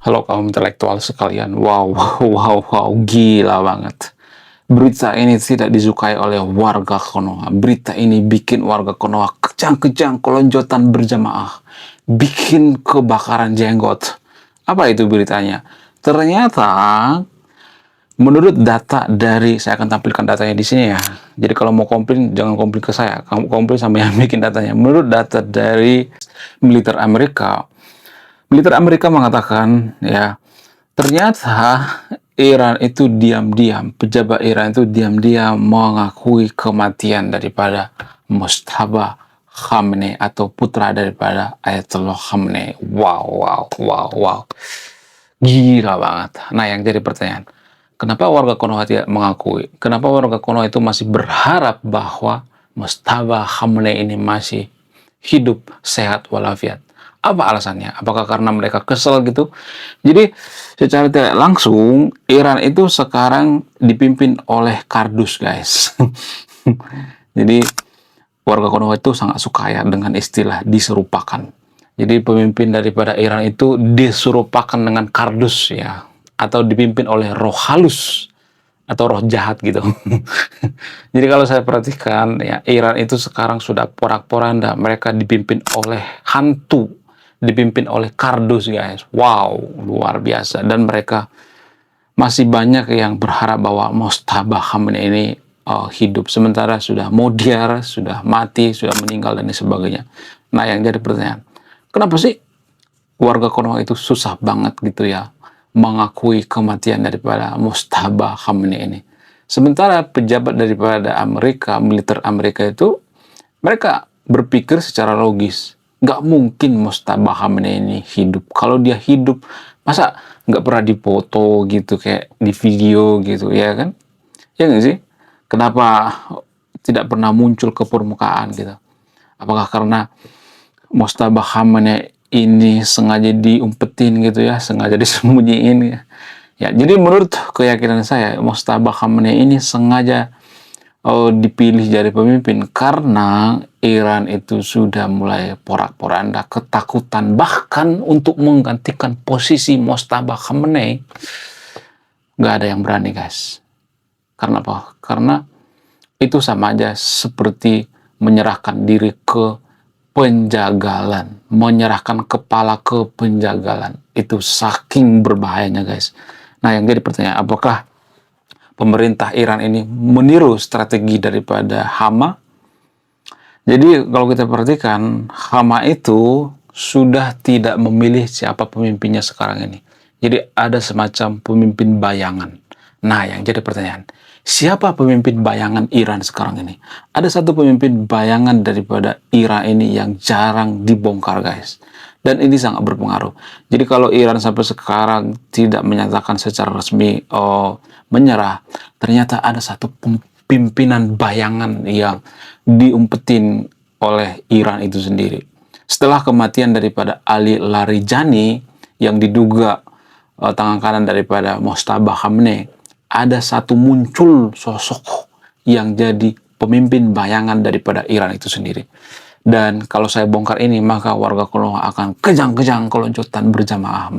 Halo kaum intelektual sekalian, wow, wow, wow, gila banget. Berita ini tidak disukai oleh warga Konoha. Berita ini bikin warga Konoha kejang-kejang kelonjotan berjamaah. Bikin kebakaran jenggot. Apa itu beritanya? Ternyata menurut data dari, saya akan tampilkan datanya di sini ya. Jadi kalau mau komplain, jangan komplain ke saya. Kamu komplain sama yang bikin datanya. Menurut data dari militer Amerika, mengatakan ya, ternyata Iran itu diam-diam, pejabat Iran itu diam-diam mengakui kematian daripada Mojtaba Khamenei atau putra daripada Ayatollah Khamenei. Wow, wow, wow, wow. Gila banget. Nah, yang jadi pertanyaan, kenapa warga Konoha tidak mengakui? Kenapa warga Konoha itu masih berharap bahwa Mojtaba Khamenei ini masih hidup, sehat, walafiat? Apa alasannya? Apakah karena mereka kesel gitu? Jadi secara tidak langsung Iran itu sekarang dipimpin oleh kardus, guys. Jadi warga Konoha itu sangat suka ya dengan istilah diserupakan. Jadi pemimpin daripada Iran itu diserupakan dengan kardus ya, atau dipimpin oleh roh halus atau roh jahat gitu. Jadi kalau saya perhatikan ya, Iran itu sekarang sudah porak-poranda, mereka dipimpin oleh hantu, dipimpin oleh kardus, guys. Wow, luar biasa. Dan mereka masih banyak yang berharap bahwa Mojtaba Khamenei ini hidup, sementara sudah modiar, sudah mati, sudah meninggal dan sebagainya. Nah, yang jadi pertanyaan, kenapa sih warga Konoha itu susah banget gitu ya mengakui kematian daripada Mojtaba Khamenei ini? Sementara pejabat daripada Amerika, militer Amerika itu, mereka berpikir secara logis, nggak mungkin Mojtaba Khamenei ini hidup. Kalau dia hidup, masa nggak pernah dipoto gitu, kayak di video gitu, ya kan? Ya nggak sih? Kenapa tidak pernah muncul ke permukaan gitu? Apakah karena Mojtaba Khamenei ini sengaja diumpetin gitu ya, sengaja disembunyiin ya? Ya, jadi menurut keyakinan saya, Mojtaba Khamenei ini sengaja dipilih jadi pemimpin karena Iran itu sudah mulai porak-poranda, ketakutan, bahkan untuk menggantikan posisi Mojtaba Khamenei nggak ada yang berani, guys. Karena apa? Karena itu sama aja seperti menyerahkan diri ke penjagalan, menyerahkan kepala ke penjagalan. Itu saking berbahayanya, guys. Nah, yang jadi pertanyaan, apakah pemerintah Iran ini meniru strategi daripada Hama? Jadi kalau kita perhatikan, Hama itu sudah tidak memilih siapa pemimpinnya sekarang ini. Jadi ada semacam pemimpin bayangan. Nah, yang jadi pertanyaan, siapa pemimpin bayangan Iran sekarang ini? Ada satu pemimpin bayangan daripada Iran ini yang jarang dibongkar, guys. Dan ini sangat berpengaruh. Jadi kalau Iran sampai sekarang tidak menyatakan secara resmi menyerah, ternyata ada satu pimpinan bayangan yang diumpetin oleh Iran itu sendiri. Setelah kematian daripada Ali Larijani yang diduga tangan kanan daripada Mojtaba Khamenei, ada satu muncul sosok yang jadi pemimpin bayangan daripada Iran itu sendiri. Dan kalau saya bongkar ini, maka warga Konoha akan kejang-kejang keloncotan berjamaah.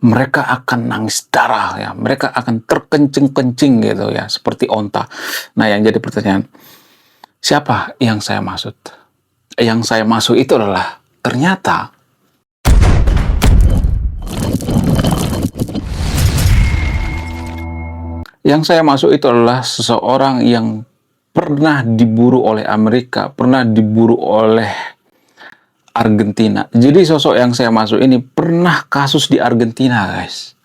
Mereka akan nangis darah ya, mereka akan terkencing-kencing gitu ya, seperti onta. Nah, yang jadi pertanyaan, siapa yang saya maksud? Yang saya maksud itu adalah, ternyata yang saya maksud itu adalah seseorang yang pernah diburu oleh Amerika, pernah diburu oleh Argentina. Jadi sosok yang saya maksud ini pernah kasus di Argentina, guys.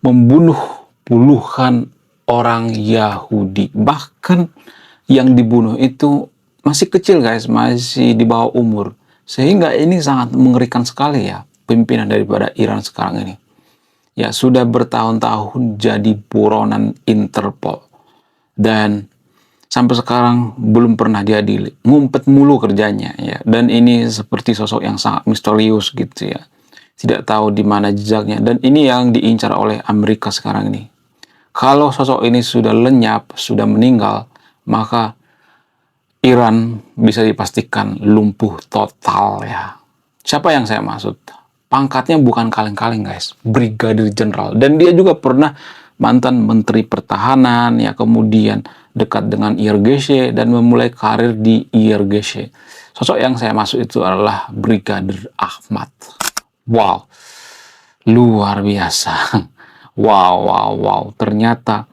Membunuh puluhan orang Yahudi. Bahkan yang dibunuh itu masih kecil, guys, masih di bawah umur. Sehingga ini sangat mengerikan sekali ya, pimpinan daripada Iran sekarang ini. Ya, sudah bertahun-tahun jadi buronan Interpol. Dan sampai sekarang belum pernah diadili. Ngumpet mulu kerjanya ya. Dan ini seperti sosok yang sangat misterius gitu ya. Tidak tahu di mana jejaknya, dan ini yang diincar oleh Amerika sekarang ini. Kalau sosok ini sudah lenyap, sudah meninggal, maka Iran bisa dipastikan lumpuh total ya. Siapa yang saya maksud? pangkatnya bukan kaleng-kaleng guys, Brigadir Jenderal. Dan dia juga pernah mantan Menteri Pertahanan, ya, kemudian dekat dengan IRGC dan memulai karir di IRGC. Sosok yang saya maksud itu adalah Brigadir Ahmad. Wow, luar biasa. Wow, wow, wow. Ternyata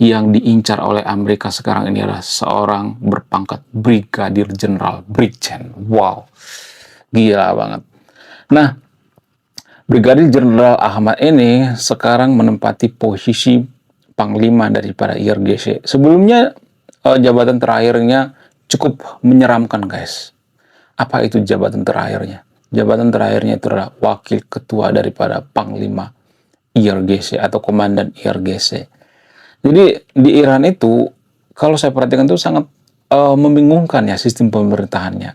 yang diincar oleh Amerika sekarang ini adalah seorang berpangkat Brigadir Jenderal, Brigjen. Wow, gila banget. Nah, Brigadir Jenderal Ahmad ini sekarang menempati posisi Panglima daripada IRGC. Sebelumnya jabatan terakhirnya cukup menyeramkan guys. Apa itu jabatan terakhirnya? Jabatan terakhirnya itu adalah Wakil Ketua daripada Panglima IRGC atau Komandan IRGC. Jadi di Iran itu, kalau saya perhatikan itu sangat membingungkan ya sistem pemerintahannya.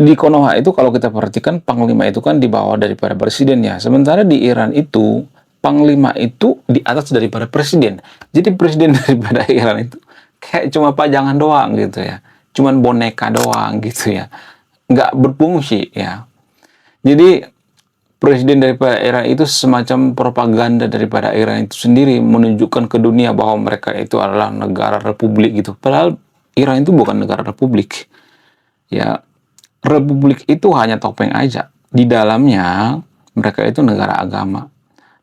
Di Konoha itu kalau kita perhatikan Panglima itu kan di bawah daripada presiden ya. Sementara di Iran itu Panglima itu di atas daripada presiden. Jadi presiden daripada Iran itu kayak cuma pajangan doang gitu ya. Cuman boneka doang gitu ya. Nggak berfungsi ya. Jadi presiden daripada Iran itu semacam propaganda daripada Iran itu sendiri, menunjukkan ke dunia bahwa mereka itu adalah negara republik gitu. Padahal Iran itu bukan negara republik. Ya, republik itu hanya topeng aja. Di dalamnya mereka itu negara agama,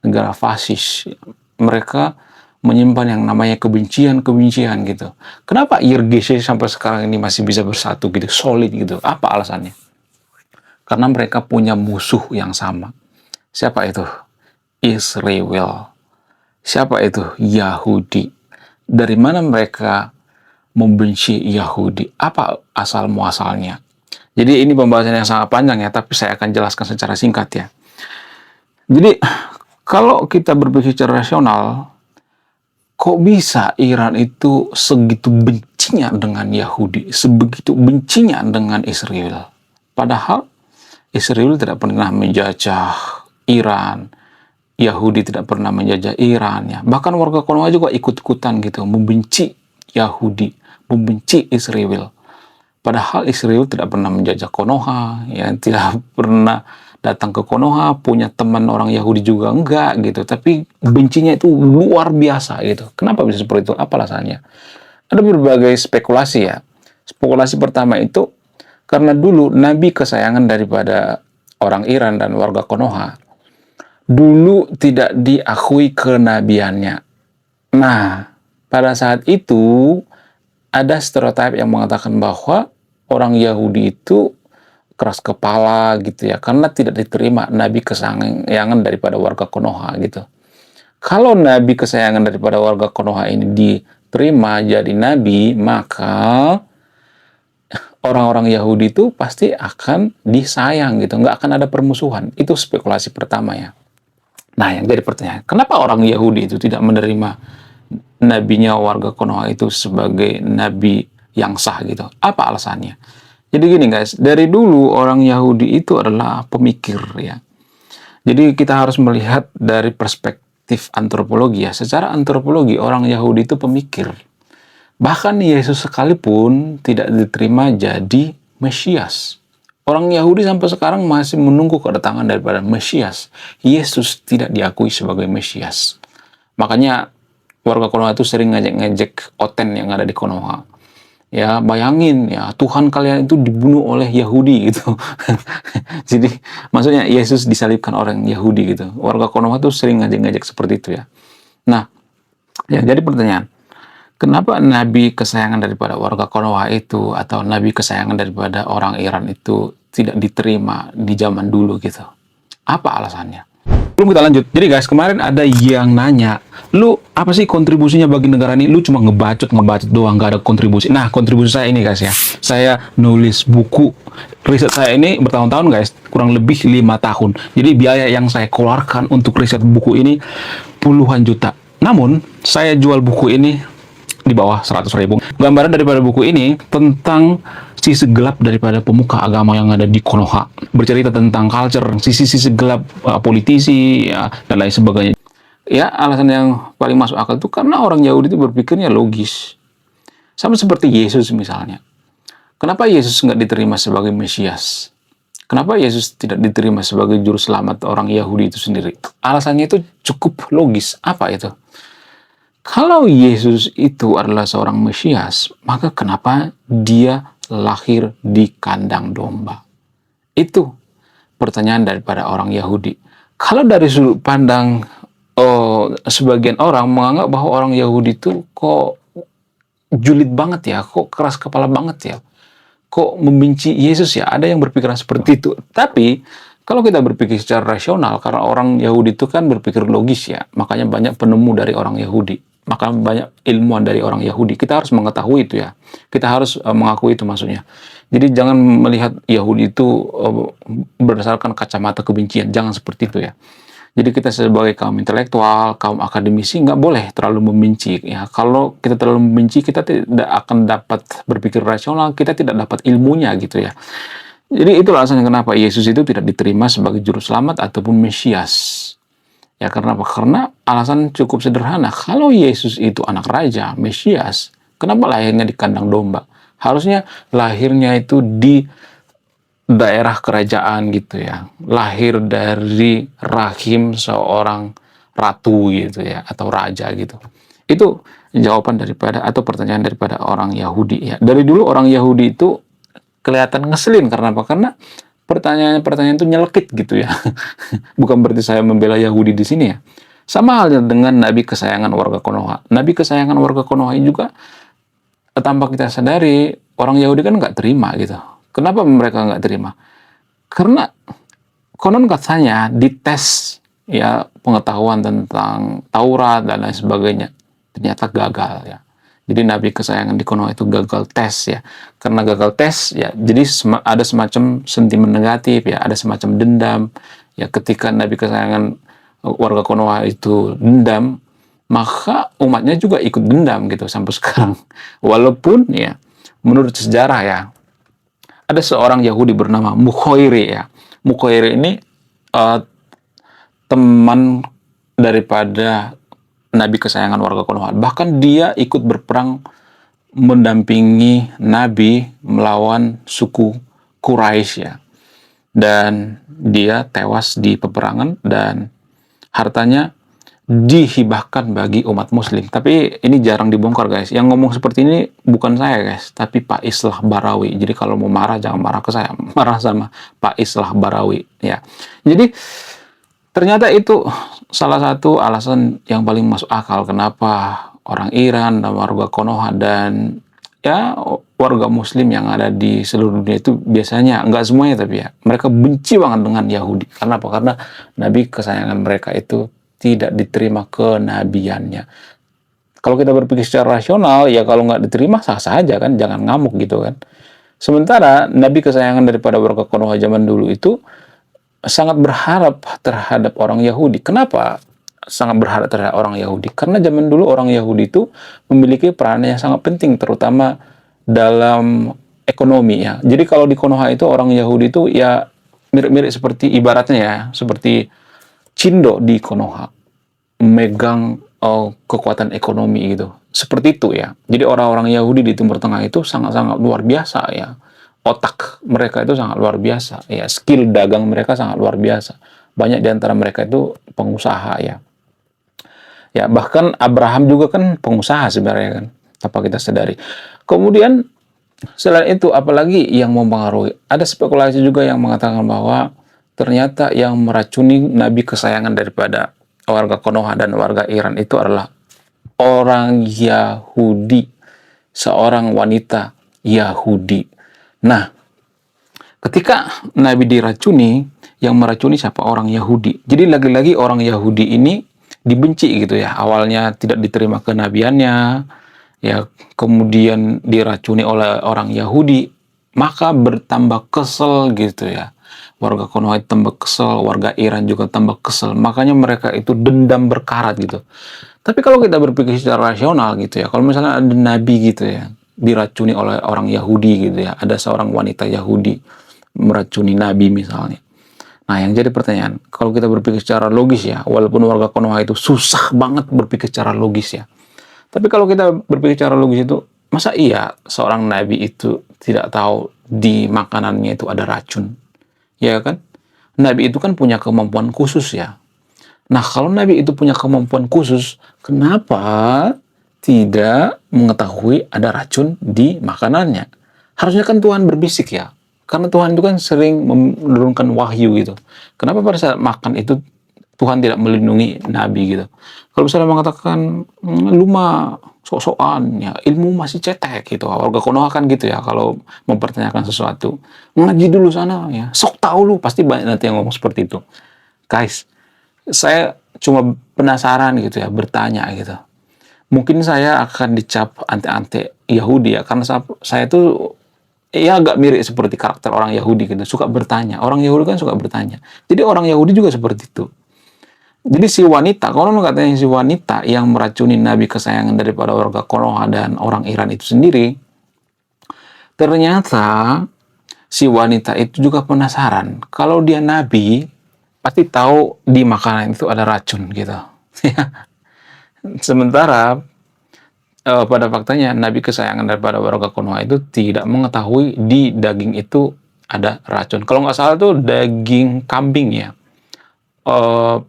negara fasis. Mereka menyimpan yang namanya kebencian-kebencian gitu. Kenapa IRGC sampai sekarang ini masih bisa bersatu gitu, solid gitu? Apa alasannya? Karena mereka punya musuh yang sama. Siapa itu? Israel. Siapa itu? Yahudi. Dari mana mereka membenci Yahudi? Apa asal muasalnya? Jadi ini pembahasan yang sangat panjang ya, tapi saya akan jelaskan secara singkat ya. Jadi kalau kita berpikir secara rasional, kok bisa Iran itu segitu bencinya dengan Yahudi, sebegitu bencinya dengan Israel? Padahal Israel tidak pernah menjajah Iran, Yahudi tidak pernah menjajah Iran ya. Bahkan warga Konoha juga ikut-ikutan gitu, membenci Yahudi, membenci Israel. Padahal Israel tidak pernah menjajah Konoha, ya, tidak pernah datang ke Konoha, punya teman orang Yahudi juga enggak gitu. Tapi bencinya itu luar biasa gitu. Kenapa bisa seperti itu? Apa alasannya? Ada berbagai spekulasi ya. Spekulasi pertama itu karena dulu Nabi kesayangan daripada orang Iran dan warga Konoha dulu tidak diakui kenabiannya. Nah, pada saat itu ada stereotip yang mengatakan bahwa orang Yahudi itu keras kepala gitu ya, karena tidak diterima Nabi kesayangan daripada warga Konoha gitu. Kalau Nabi kesayangan daripada warga Konoha ini diterima jadi Nabi, maka orang-orang Yahudi itu pasti akan disayang gitu, nggak akan ada permusuhan. Itu spekulasi pertama ya. Nah, yang jadi pertanyaan, kenapa orang Yahudi itu tidak menerima nabinya warga Konoha itu sebagai nabi yang sah gitu? Apa alasannya? Jadi gini guys, dari dulu orang Yahudi itu adalah pemikir ya. Jadi kita harus melihat dari perspektif antropologi ya. Secara antropologi orang Yahudi itu pemikir. Bahkan Yesus sekalipun tidak diterima jadi Mesias. Orang Yahudi sampai sekarang masih menunggu kedatangan daripada Mesias. Yesus tidak diakui sebagai Mesias. Makanya warga Konoha itu sering ngejek-ngejek Oten yang ada di Konoha. Ya, bayangin ya, Tuhan kalian itu dibunuh oleh Yahudi gitu. Jadi maksudnya Yesus disalibkan orang Yahudi gitu. Warga Konoha tuh sering ngejek-ngejek seperti itu ya. Nah, ya jadi pertanyaan, kenapa nabi kesayangan daripada warga Konoha itu atau nabi kesayangan daripada orang Iran itu tidak diterima di zaman dulu gitu? Apa alasannya? Belum kita lanjut. Jadi guys, kemarin ada yang nanya, lu apa sih kontribusinya bagi negara ini? Lu cuma ngebacot doang, gak ada kontribusi. Nah, kontribusi saya ini guys ya, saya nulis buku. Riset saya ini bertahun-tahun guys, kurang lebih 5 tahun. Jadi biaya yang saya keluarkan untuk riset buku ini puluhan juta. Namun, saya jual buku ini di bawah 100.000. Gambaran daripada buku ini tentang sisi gelap daripada pemuka agama yang ada di Konoha. Bercerita tentang culture, sisi-sisi gelap politisi, ya, dan lain sebagainya. Ya, alasan yang paling masuk akal itu karena orang Yahudi itu berpikirnya logis. Sama seperti Yesus misalnya. Kenapa Yesus nggak diterima sebagai Mesias? Kenapa Yesus tidak diterima sebagai juru selamat orang Yahudi itu sendiri? Alasannya itu cukup logis. Apa itu? Kalau Yesus itu adalah seorang Mesias, maka kenapa dia lahir di kandang domba? Itu pertanyaan daripada orang Yahudi. Kalau dari sudut pandang sebagian orang menganggap bahwa orang Yahudi itu kok julid banget ya, kok keras kepala banget ya, kok membenci Yesus ya, ada yang berpikiran seperti itu. Tapi kalau kita berpikir secara rasional, karena orang Yahudi itu kan berpikir logis ya, makanya banyak penemu dari orang Yahudi, maka banyak ilmuwan dari orang Yahudi. Kita harus mengetahui itu ya, kita harus mengakui itu maksudnya. Jadi jangan melihat Yahudi itu berdasarkan kacamata kebencian, jangan seperti itu ya. Jadi kita sebagai kaum intelektual, kaum akademisi nggak boleh terlalu membenci ya. Kalau kita terlalu membenci, kita tidak akan dapat berpikir rasional, kita tidak dapat ilmunya gitu ya. Jadi itulah alasannya kenapa Yesus itu tidak diterima sebagai juru selamat ataupun Mesias. Ya karena apa? Karena alasan cukup sederhana. Kalau Yesus itu anak raja, Mesias, kenapa lahirnya di kandang domba? Harusnya lahirnya itu di daerah kerajaan gitu ya, lahir dari rahim seorang ratu gitu ya, atau raja gitu. Itu jawaban daripada atau pertanyaan daripada orang Yahudi ya. Dari dulu orang Yahudi itu kelihatan ngeselin karena apa? Karena pertanyaan-pertanyaan itu nyelekit gitu ya. Bukan berarti saya membela Yahudi di sini ya. Sama halnya dengan Nabi kesayangan warga Konoha. Nabi kesayangan warga Konoha juga tanpa kita sadari orang Yahudi kan nggak terima gitu. Kenapa mereka nggak terima? Karena konon katanya dites ya pengetahuan tentang Taurat dan lain sebagainya, ternyata gagal ya. Jadi Nabi kesayangan di Konoha itu gagal tes ya. Karena gagal tes ya, jadi ada semacam sentimen negatif ya, ada semacam dendam ya. Ketika Nabi kesayangan warga Konoha itu dendam, maka umatnya juga ikut dendam gitu sampai sekarang. Walaupun ya menurut sejarah ya, ada seorang Yahudi bernama Mukhoire ya. Mukhoire ini teman daripada Nabi kesayangan warga Konoha. Bahkan dia ikut berperang mendampingi Nabi melawan suku Quraisy ya. Dan dia tewas di peperangan dan hartanya dihibahkan bagi umat muslim. Tapi ini jarang dibongkar guys. Yang ngomong seperti ini bukan saya guys, tapi Pak Islah Barawi. Jadi kalau mau marah jangan marah ke saya, marah sama Pak Islah Barawi ya. Jadi ternyata itu salah satu alasan yang paling masuk akal kenapa orang Iran dan warga Konoha dan ya warga muslim yang ada di seluruh dunia itu biasanya, nggak semuanya tapi ya, mereka benci banget dengan Yahudi. Karena apa? Karena Nabi kesayangan mereka itu tidak diterima kenabiannya. Kalau kita berpikir secara rasional, ya kalau nggak diterima sah-sah aja kan, jangan ngamuk gitu kan. Sementara Nabi kesayangan daripada warga Konoha zaman dulu itu sangat berharap terhadap orang Yahudi. Kenapa sangat berharap terhadap orang Yahudi? Karena zaman dulu orang Yahudi itu memiliki peran yang sangat penting, terutama dalam ekonomi ya. Jadi kalau di Konoha itu orang Yahudi itu ya mirip-mirip seperti ibaratnya ya, seperti Cindo di Konoha, megang kekuatan ekonomi gitu. Seperti itu ya. Jadi orang-orang Yahudi di Timur Tengah itu sangat-sangat luar biasa ya. Otak mereka itu sangat luar biasa ya. Skill dagang mereka sangat luar biasa. Banyak di antara mereka itu pengusaha ya. Ya bahkan Abraham juga kan pengusaha sebenarnya kan, tanpa kita sadari. Kemudian selain itu apalagi yang mempengaruhi? Ada spekulasi juga yang mengatakan bahwa ternyata yang meracuni Nabi kesayangan daripada warga Konoha dan warga Iran itu adalah orang Yahudi, seorang wanita Yahudi. Nah, ketika Nabi diracuni, yang meracuni siapa? Orang Yahudi. Jadi lagi-lagi orang Yahudi ini dibenci gitu ya. Awalnya tidak diterima kenabiannya, ya kemudian diracuni oleh orang Yahudi, maka bertambah kesel gitu ya. Warga Konoha tambah kesel, warga Iran juga tambah kesel. Makanya mereka itu dendam berkarat gitu. Tapi kalau kita berpikir secara rasional gitu ya, kalau misalnya ada nabi gitu ya, diracuni oleh orang Yahudi gitu ya, ada seorang wanita Yahudi meracuni nabi misalnya. Nah yang jadi pertanyaan, kalau kita berpikir secara logis ya, walaupun warga Konoha itu susah banget berpikir secara logis ya, tapi kalau kita berpikir secara logis itu, masa iya seorang nabi itu tidak tahu di makanannya itu ada racun? ya kan? Nabi itu kan punya kemampuan khusus ya. Nah, kalau Nabi itu punya kemampuan khusus, kenapa tidak mengetahui ada racun di makanannya? Harusnya kan Tuhan berbisik ya. Karena Tuhan itu kan sering menurunkan wahyu gitu. Kenapa pada saat makan itu Tuhan tidak melindungi Nabi gitu? Kalau misalnya mengatakan, lu mah sok-sokan ya, ilmu masih cetek gitu. Warga Konoha kan gitu ya, kalau mempertanyakan sesuatu. Ngaji dulu sana ya, sok tahu lu. Pasti banyak nanti yang ngomong seperti itu. Guys, saya cuma penasaran gitu ya, bertanya gitu. Mungkin saya akan dicap anti-anti Yahudi ya, karena saya tuh ya agak mirip seperti karakter orang Yahudi gitu, suka bertanya. Orang Yahudi kan suka bertanya. Jadi orang Yahudi juga seperti itu. Jadi si wanita, kalau katanya si wanita yang meracuni Nabi kesayangan daripada warga Konoha dan orang Iran itu sendiri, ternyata si wanita itu juga penasaran. Kalau dia Nabi, pasti tahu di makanan itu ada racun gitu. Sementara pada faktanya Nabi kesayangan daripada warga Konoha itu tidak mengetahui di daging itu ada racun. Kalau nggak salah tuh daging kambing ya,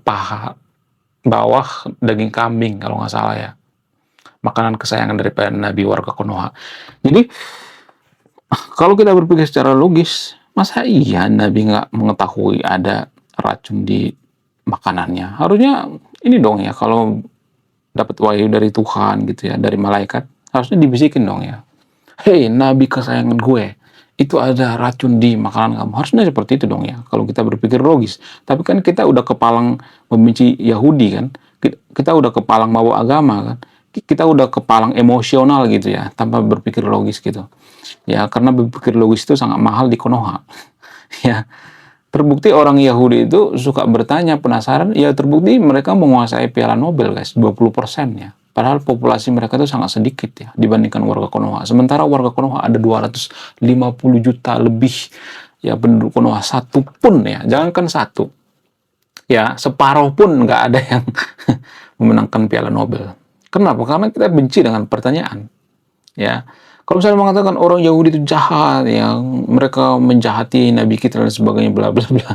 paha bawah daging kambing kalau nggak salah ya. Makanan kesayangan daripada Nabi warga Konoha. Jadi kalau kita berpikir secara logis, masa iya Nabi nggak mengetahui ada racun di makanannya? Harusnya ini dong ya, kalau dapat wahyu dari Tuhan gitu ya, dari malaikat, harusnya dibisikin dong ya. Hei Nabi kesayangan gue, itu ada racun di makanan kamu. Harusnya seperti itu dong ya, kalau kita berpikir logis. Tapi kan kita udah kepalang membenci Yahudi kan, kita udah kepalang bawa agama kan, kita udah kepalang emosional gitu ya, tanpa berpikir logis gitu. Ya, karena berpikir logis itu sangat mahal di Konoha. Ya, terbukti orang Yahudi itu suka bertanya, penasaran, ya terbukti mereka menguasai Piala Nobel guys, 20% ya. Padahal populasi mereka itu sangat sedikit ya dibandingkan warga Konoha. Sementara warga Konoha ada 250 juta lebih ya penduduk Konoha, satu pun ya, jangankan satu. Ya, separuh pun nggak ada yang memenangkan Piala Nobel. Kenapa? Karena kita benci dengan pertanyaan. Ya, kalau misalnya mengatakan orang Yahudi itu jahat, yang mereka menjahati Nabi kita dan sebagainya, bla bla bla.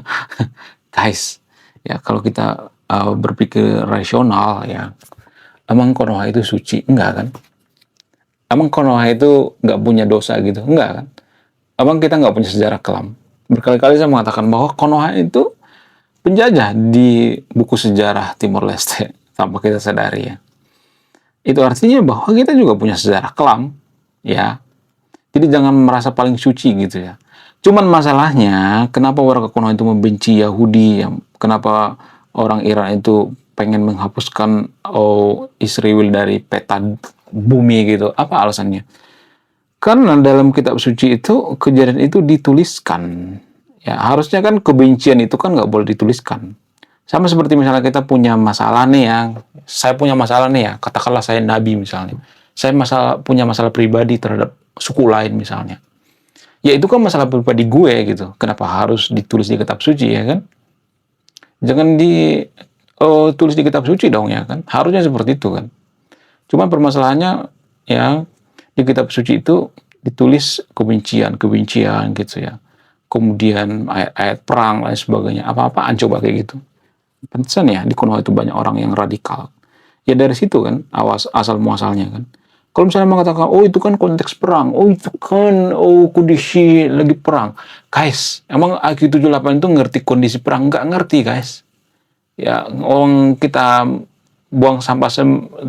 Guys, ya kalau kita berpikir rasional ya, emang Konoha itu suci? Enggak kan? Emang Konoha itu nggak punya dosa gitu? Enggak kan? Emang kita nggak punya sejarah kelam? Berkali-kali saya mengatakan bahwa Konoha itu penjajah di buku sejarah Timor Leste tanpa kita sadari ya. Itu artinya bahwa kita juga punya sejarah kelam, ya. Jadi jangan merasa paling suci gitu ya. Cuman masalahnya, kenapa warga Konoha itu membenci Yahudi? Ya? Kenapa orang Iran itu pengen menghapuskan Israel dari peta bumi gitu? Apa alasannya? Karena dalam kitab suci itu kejadian itu dituliskan. Ya harusnya kan kebencian itu kan nggak boleh dituliskan. Sama seperti misalnya kita punya masalah nih ya, saya punya masalah nih ya, katakanlah saya nabi misalnya. Saya punya masalah pribadi terhadap suku lain misalnya. Ya itu kan masalah pribadi gue gitu. Kenapa harus ditulis di kitab suci ya kan? Jangan tulis di kitab suci dong ya kan? Harusnya seperti itu kan. Cuma permasalahannya ya di kitab suci itu ditulis kebencian gitu ya. Kemudian ayat-ayat perang dan sebagainya. Apa-apaan coba kayak gitu. Pantesan ya di Konoha itu banyak orang yang radikal. Ya dari situ kan asal muasalnya kan. Kalau misalnya mengatakan, oh itu kan konteks perang, oh itu kan kondisi lagi perang. Guys, emang AQ78 itu ngerti kondisi perang? Nggak ngerti guys. Ya orang kita buang sampah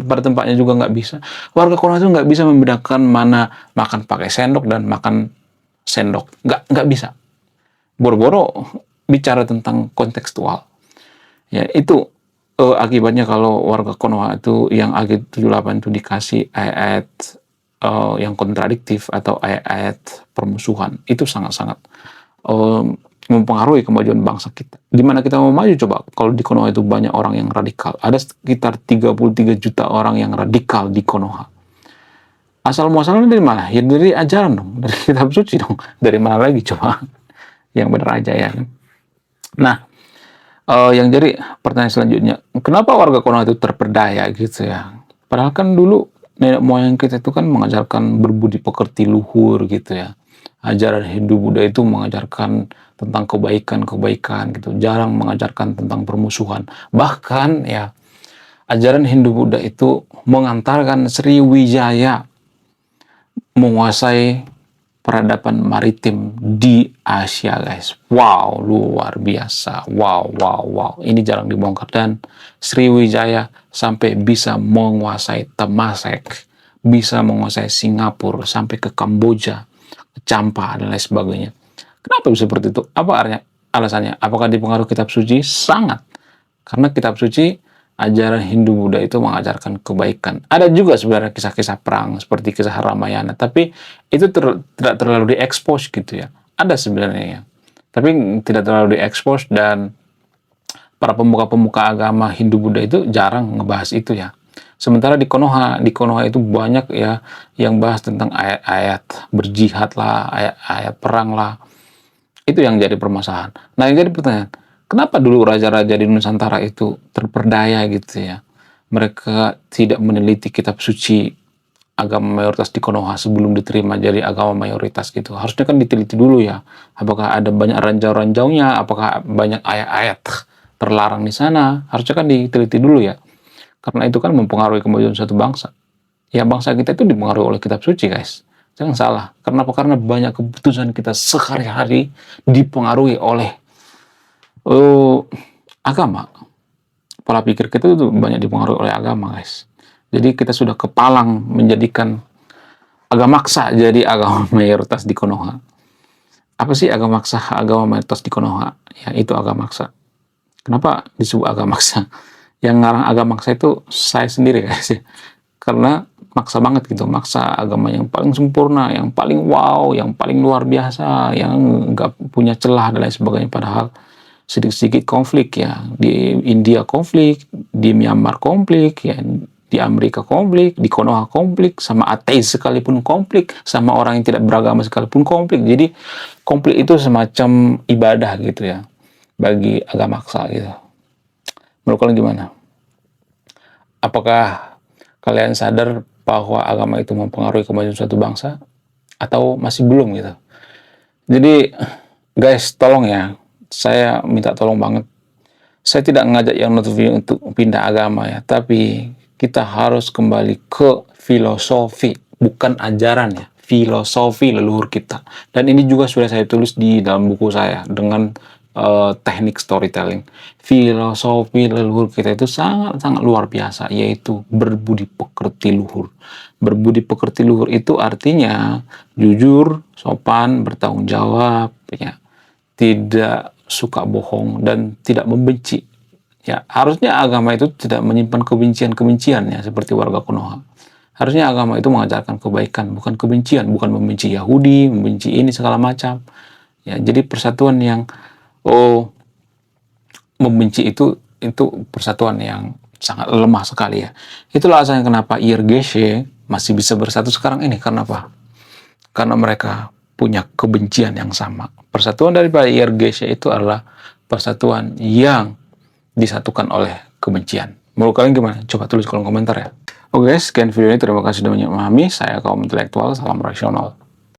pada tempatnya juga nggak bisa. Warga Konoha itu nggak bisa membedakan mana makan pakai sendok dan makan sendok. Nggak bisa. Boro-boro bicara tentang kontekstual. Ya itu akibatnya kalau warga Konoha itu yang AG78 itu dikasih ayat-ayat yang kontradiktif atau ayat-ayat permusuhan, itu sangat-sangat mempengaruhi kemajuan bangsa kita. Di mana kita mau maju coba? Kalau di Konoha itu banyak orang yang radikal. Ada sekitar 33 juta orang yang radikal di Konoha. Asal muasalnya dari mana? Ya dari ajaran dong, dari kitab suci dong. Dari mana lagi coba? Yang benar aja ya. Nah, yang jadi pertanyaan selanjutnya, kenapa warga Konoha itu terperdaya gitu ya? Padahal kan dulu nenek moyang kita itu kan mengajarkan berbudi pekerti luhur gitu ya. ajaran Hindu Buddha itu mengajarkan tentang kebaikan-kebaikan gitu, jarang mengajarkan tentang permusuhan. Bahkan ya ajaran Hindu Buddha itu mengantarkan Sriwijaya menguasai peradaban maritim di Asia, guys. Wow, luar biasa. Wow, wow, wow. Ini jarang dibongkar. Dan Sriwijaya sampai bisa menguasai Temasek, bisa menguasai Singapura, sampai ke Kamboja, ke Champa, dan lain sebagainya. Kenapa bisa seperti itu? Apa artinya? Alasannya? Apakah dipengaruhi kitab suci? Sangat. Karena kitab suci ajaran Hindu Buddha itu mengajarkan kebaikan. Ada juga sebenarnya kisah-kisah perang seperti kisah Ramayana, tapi itu tidak terlalu diekspos gitu ya. Ada sebenarnya ya, tapi tidak terlalu diekspos, dan para pemuka-pemuka agama Hindu Buddha itu jarang ngebahas itu ya. Sementara di Konoha itu banyak ya yang bahas tentang ayat-ayat berjihad lah, ayat-ayat perang lah. Itu yang jadi permasalahan. Nah, yang jadi pertanyaan, kenapa dulu raja-raja di Nusantara itu terperdaya gitu ya? Mereka tidak meneliti kitab suci agama mayoritas di Konoha sebelum diterima jadi agama mayoritas gitu. Harusnya kan diteliti dulu ya. Apakah ada banyak ranjau-ranjaunya? Apakah banyak ayat-ayat terlarang di sana? Harusnya kan diteliti dulu ya. Karena itu kan mempengaruhi kemajuan suatu bangsa. Ya, bangsa kita itu dipengaruhi oleh kitab suci, guys. Jangan salah. Kenapa? Karena banyak keputusan kita sehari-hari dipengaruhi oleh agama. Pola pikir kita itu banyak dipengaruhi oleh agama, guys. Jadi kita sudah kepalang menjadikan agama maksa jadi agama mayoritas di Konoha. Apa sih agama maksa, agama mayoritas di Konoha? Ya, itu agama maksa. Kenapa disebut agama maksa? Yang ngarang agama maksa itu saya sendiri, guys. Karena maksa banget gitu, maksa agama yang paling sempurna, yang paling wow, yang paling luar biasa, yang nggak punya celah dan lain sebagainya. Padahal sedikit-sedikit konflik ya, di India konflik, di Myanmar konflik ya, di Amerika konflik, di Konoha konflik, sama ateis sekalipun konflik, sama orang yang tidak beragama sekalipun konflik. Jadi konflik itu semacam ibadah gitu ya bagi agama maksa gitu. Menurut kalian gimana? Apakah kalian sadar bahwa agama itu mempengaruhi kemajuan suatu bangsa, atau masih belum gitu? Jadi guys, tolong ya, saya minta tolong banget. Saya tidak ngajak yang nonton video untuk pindah agama ya, tapi kita harus kembali ke filosofi, bukan ajaran ya, filosofi leluhur kita. Dan ini juga sudah saya tulis di dalam buku saya dengan teknik storytelling. Filosofi leluhur kita itu sangat-sangat luar biasa, yaitu berbudi pekerti luhur. Berbudi pekerti luhur itu artinya jujur, sopan, bertanggung jawab, ya, tidak suka bohong, dan tidak membenci. Ya, harusnya agama itu tidak menyimpan kebencian-kebencian ya, seperti warga Konoha. Harusnya agama itu mengajarkan kebaikan, bukan kebencian, bukan membenci Yahudi, membenci ini segala macam. Ya, jadi persatuan yang membenci itu persatuan yang sangat lemah sekali ya. Itulah alasannya kenapa IRGC masih bisa bersatu sekarang ini. Karena apa? Karena mereka punya kebencian yang sama. Persatuan daripada IRGC itu adalah persatuan yang disatukan oleh kebencian. Menurut kalian gimana? Coba tulis kolom komentar ya. Oke guys, sekian video ini. Terima kasih sudah memahami. Saya kaum intelektual, salam rasional.